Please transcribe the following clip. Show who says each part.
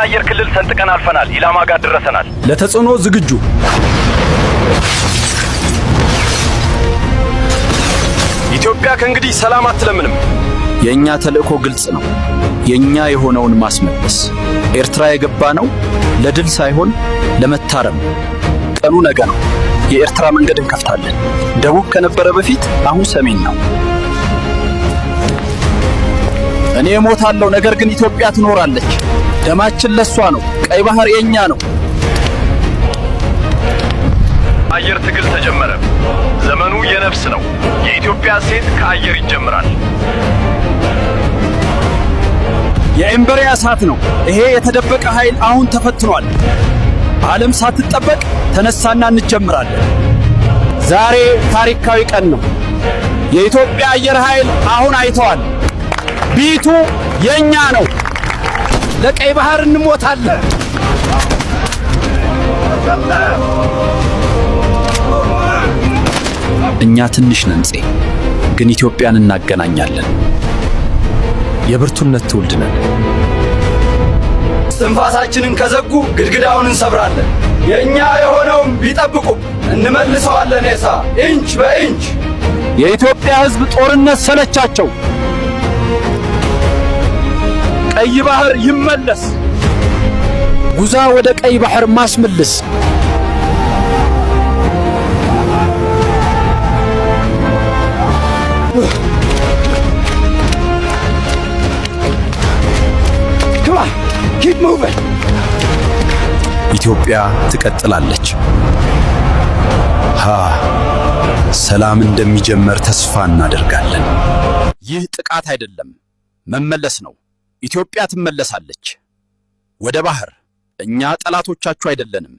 Speaker 1: የኤርትራን አየር ክልል ሰንጥቀን አልፈናል። ኢላማ ጋር ደረሰናል።
Speaker 2: ለተጽዕኖ ዝግጁ።
Speaker 1: ኢትዮጵያ ከእንግዲህ ሰላም አትለምንም።
Speaker 2: የኛ ተልእኮ ግልጽ ነው። የኛ የሆነውን ማስመለስ። ኤርትራ የገባ ነው ለድል ሳይሆን ለመታረም። ቀኑ ነገ ነው። የኤርትራ መንገድ እንከፍታለን። ደቡብ ከነበረ በፊት አሁን ሰሜን ነው። እኔ እሞታለሁ፣ ነገር ግን ኢትዮጵያ ትኖራለች። ደማችን ለሷ ነው። ቀይ ባህር የኛ ነው።
Speaker 1: አየር ትግል ተጀመረ። ዘመኑ የነፍስ ነው። የኢትዮጵያ ሴት ከአየር ይጀምራል።
Speaker 2: የኤምበሪያ እሳት ነው። ይሄ የተደበቀ ኃይል አሁን ተፈትኗል። ዓለም ሳትጠበቅ ተነሳና እንጀምራለን። ዛሬ ታሪካዊ ቀን ነው። የኢትዮጵያ አየር ኃይል አሁን አይተዋል። ቢቱ የኛ ነው። ለቀይ ባህር እንሞታለን። እኛ ትንሽ ነን፣ ግን ኢትዮጵያን እናገናኛለን። የብርቱነት ትውልድ ነን። እስትንፋሳችንን ከዘጉ ግድግዳውን እንሰብራለን። የኛ የሆነውን ቢጠብቁ እንመልሰዋለን። ኢንች በኢንች። የኢትዮጵያ ሕዝብ ጦርነት ሰለቻቸው። ቀይ ባህር ይመለስ። ጉዛ ወደ ቀይ ባህር ማስመለስ። ኢትዮጵያ ትቀጥላለች። ሰላም እንደሚጀመር ተስፋ እናደርጋለን። ይህ ጥቃት አይደለም፣ መመለስ ነው። ኢትዮጵያ ትመለሳለች ወደ ባህር። እኛ ጠላቶቻችሁ አይደለንም።